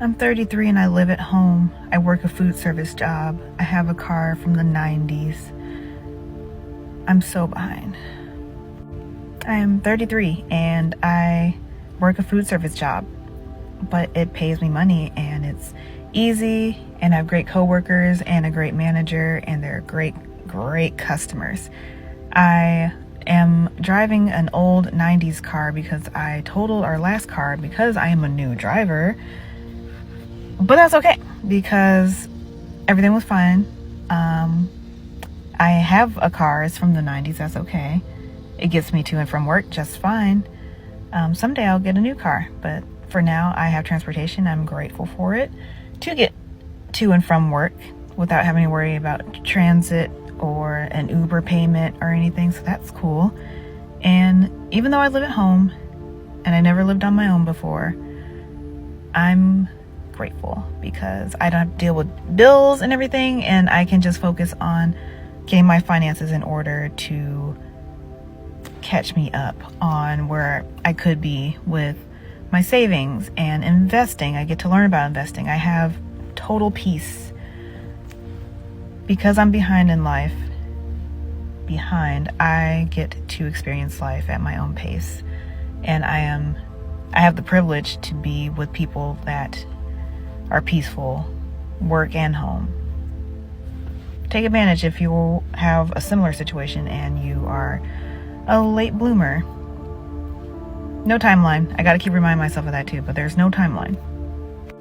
I'm 33 and I live at home. I work a food service job. I have a car from the 90s. I'm so behind. I am 33 and I work a food service job, but it pays me money and it's easy, and I have great coworkers and a great manager, and they're great customers. I am driving an old 90s car because I totaled our last car because I am a new driver. But that's okay because everything was fine. I have a car. It's from the 90s. That's okay. It gets me to and from work just fine. Someday I'll get a new car, but for now I have transportation. I'm grateful for it to get to and from work without having to worry about transit or an Uber payment or anything. So that's cool. And even though I live at home and I never lived on my own before, I'm grateful because I don't have to deal with bills and everything, and I can just focus on getting my finances in order to catch me up on where I could be with my savings and investing. I get to learn about investing. I have total peace because I'm behind in life. I get to experience life at my own pace, and I have the privilege to be with people that are peaceful, work and home. Take advantage if you have a similar situation and you are a late bloomer. No timeline. I gotta keep reminding myself of that too, but there's no timeline.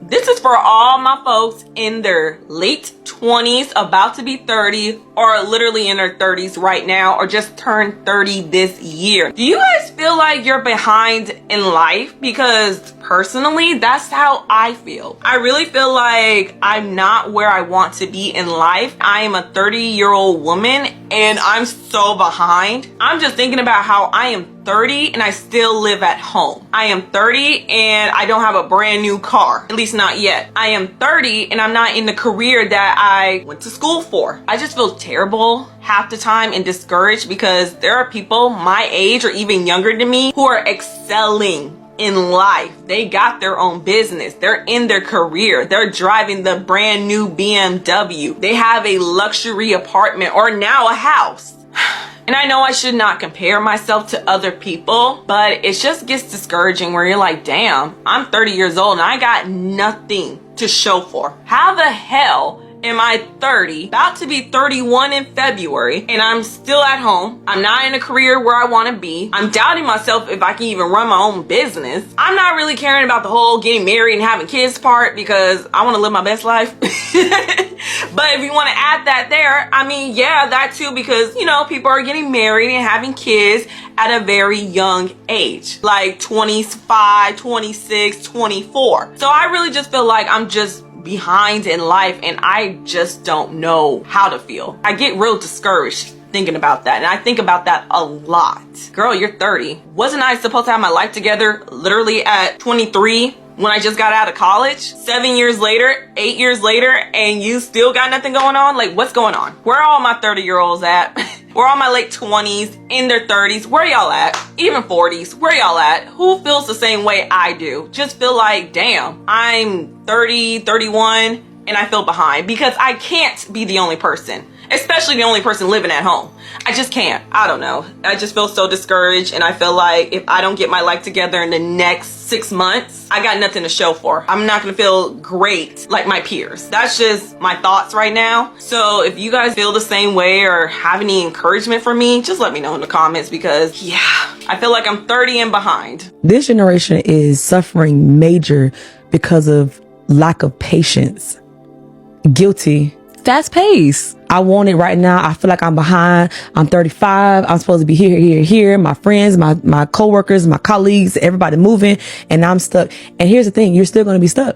This is for all my folks in their late 20s, about to be 30, or literally in their 30s right now, or just turned 30 this year. Do you guys feel like you're behind in life? Because personally, that's how I feel. I really feel like I'm not where I want to be in life. I am a 30-year-old woman and I'm so behind. I'm just thinking about how I am 30 and I still live at home. I am 30 and I don't have a brand new car, at least not yet. I am 30 and I'm not in the career that I went to school for. I just feel terrible half the time and discouraged because there are people my age or even younger than me who are excelling in life. They got their own business. They're in their career. They're driving the brand new BMW. They have a luxury apartment or now a house. And I know I should not compare myself to other people, but it just gets discouraging where you're like, damn, I'm 30 years old and I got nothing to show for. How the hell am I 30, about to be 31 in February, and I'm still at home? I'm not in a career where I want to be. I'm doubting myself if I can even run my own business. I'm not really caring about the whole getting married and having kids part because I want to live my best life. But if you want to add that there, I mean, yeah, that too, because, you know, people are getting married and having kids at a very young age, like 25, 26, 24. So I really just feel like I'm just behind in life and I just don't know how to feel. I get real discouraged thinking about that, and I think about that a lot. Girl, you're 30. Wasn't I supposed to have my life together literally at 23 when I just got out of college? 7 years later, 8 years later, and you still got nothing going on? Like, what's going on? Where are all my 30-year-olds at? Where are all my late 20s, in their 30s? Where y'all at? Even 40s, where y'all at? Who feels the same way I do? Just feel like, damn, I'm 30, 31, and I feel behind because I can't be the only person, especially the only person living at home. I just can't. I don't know. I just feel so discouraged, and I feel like if I don't get my life together in the next 6 months, I got nothing to show for. I'm not gonna feel great like my peers. That's just my thoughts right now. So if you guys feel the same way or have any encouragement for me, just let me know in the comments because, yeah, I feel like I'm 30 and behind. This generation is suffering major because of lack of patience. Guilty. Fast pace. I want it right now. I feel like I'm behind. I'm 35. I'm supposed to be here. My friends, my coworkers, my colleagues, everybody moving, and I'm stuck. And here's the thing, you're still going to be stuck.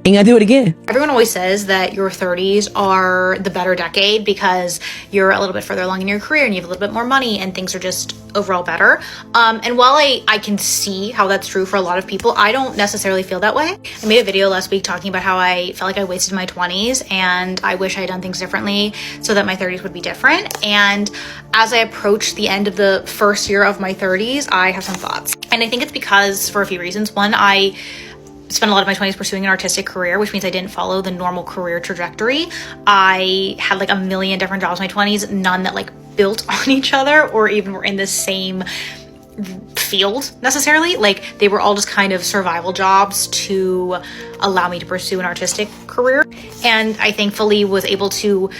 And you gotta do it again. Everyone always says that your 30s are the better decade because you're a little bit further along in your career and you have a little bit more money and things are just overall better. And while I can see how that's true for a lot of people, I don't necessarily feel that way. I made a video last week talking about how I felt like I wasted my 20s and I wish I had done things differently so that my 30s would be different. And as I approach the end of the first year of my 30s, I have some thoughts. And I think it's because for a few reasons. One, I spent a lot of my 20s pursuing an artistic career, which means I didn't follow the normal career trajectory. I had like a million different jobs in my 20s, none that like built on each other or even were in the same field necessarily. Like they were all just kind of survival jobs to allow me to pursue an artistic career. And I thankfully was able to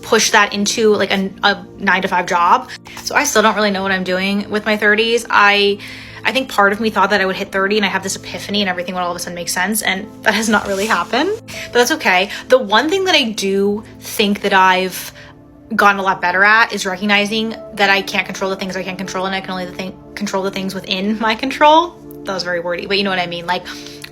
push that into like a 9-to-5 job. So I still don't really know what I'm doing with my 30s. I think part of me thought that I would hit 30 and I have this epiphany and everything would all of a sudden make sense, and that has not really happened, but that's okay. The one thing that I do think that I've gotten a lot better at is recognizing that I can't control the things I can't control, and I can only control the things within my control. That was very wordy, but you know what I mean. Like,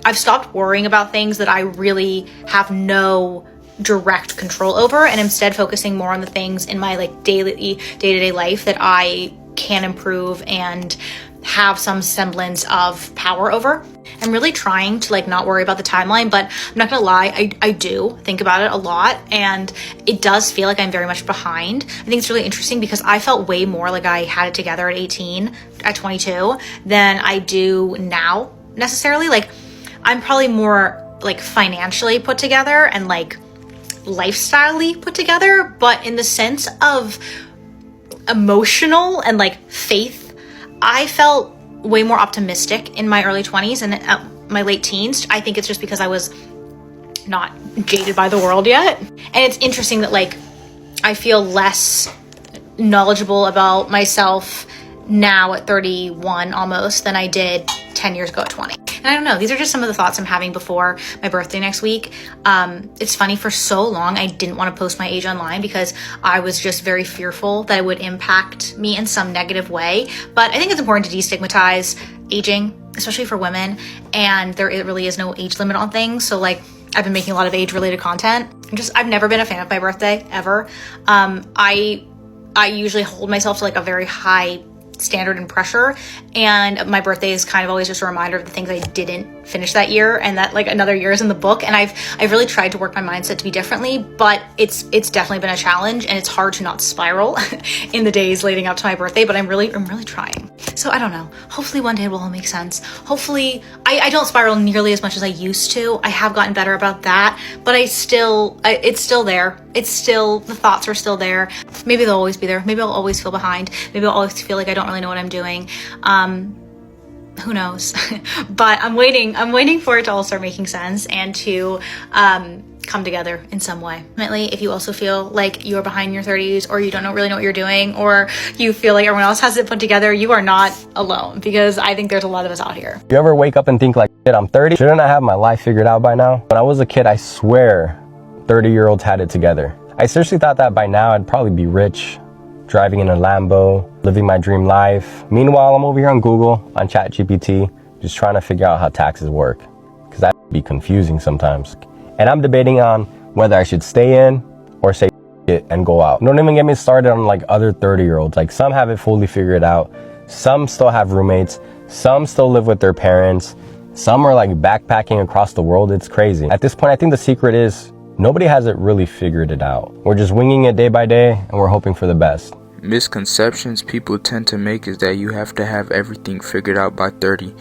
I've stopped worrying about things that I really have no direct control over, and instead focusing more on the things in my like day-to-day life that I can improve and have some semblance of power over. I'm really trying to like not worry about the timeline, but I'm not gonna lie, I do think about it a lot, and it does feel like I'm very much behind. I think it's really interesting because I felt way more like I had it together at 18, at 22 than I do now necessarily. Like I'm probably more like financially put together and like lifestyle-y put together, but in the sense of emotional and like faith, I felt way more optimistic in my early 20s and my late teens. I think it's just because I was not jaded by the world yet. And it's interesting that like I feel less knowledgeable about myself now at 31 almost than I did 10 years ago at 20. And I don't know, these are just some of the thoughts I'm having before my birthday next week. It's funny, for so long I didn't want to post my age online because I was just very fearful that it would impact me in some negative way. But I think it's important to destigmatize aging, especially for women, and there really is no age limit on things. So like I've been making a lot of age related content. I've never been a fan of my birthday ever. I usually hold myself to like a very high standard and pressure, and my birthday is kind of always just a reminder of the things I didn't finish that year, and that like another year is in the book. And I've really tried to work my mindset to be differently, but it's definitely been a challenge, and it's hard to not spiral in the days leading up to my birthday, but I'm really trying. So I don't know, hopefully one day it will all make sense. Hopefully I don't spiral nearly as much as I used to. I have gotten better about that, but it's still there. The thoughts are still there. Maybe they'll always be there. Maybe I'll always feel behind. Maybe I'll always feel like I don't really know what I'm doing. Who knows? But I'm waiting for it to all start making sense and to come together in some way. Ultimately, if you also feel like you are behind in your 30s, or you don't really know what you're doing, or you feel like everyone else has it put together, you are not alone, because I think there's a lot of us out here. You ever wake up and think like, shit, I'm 30? Shouldn't I have my life figured out by now? When I was a kid, I swear 30-year-olds had it together. I seriously thought that by now I'd probably be rich, driving in a Lambo, living my dream life. Meanwhile, I'm over here on Google, on ChatGPT, just trying to figure out how taxes work, because that would be confusing sometimes. And I'm debating on whether I should stay in or say it and go out. Don't even get me started on like other 30-year-olds. Like some have it fully figured out. Some still have roommates. Some still live with their parents. Some are like backpacking across the world. It's crazy. At this point, I think the secret is nobody has it really figured it out. We're just winging it day by day, and we're hoping for the best. Misconceptions people tend to make is that you have to have everything figured out by 30.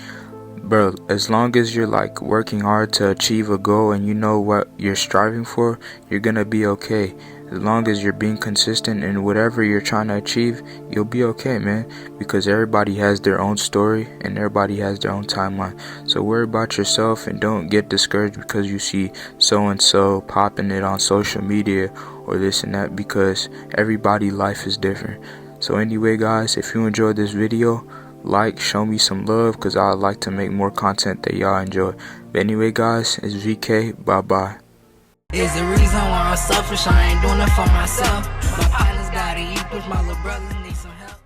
Bro, as long as you're like working hard to achieve a goal and you know what you're striving for, you're gonna be okay. As long as you're being consistent in whatever you're trying to achieve, you'll be okay, man. Because everybody has their own story and everybody has their own timeline. So worry about yourself and don't get discouraged because you see so-and-so popping it on social media or this and that, because everybody's life is different. So anyway, guys, if you enjoyed this video, like, show me some love, because I'd like to make more content that y'all enjoy. But anyway, guys, it's VK. Bye-bye. Is the reason why I'm selfish, I ain't doing it for myself. My partner's got it, you push my little brothers need some help.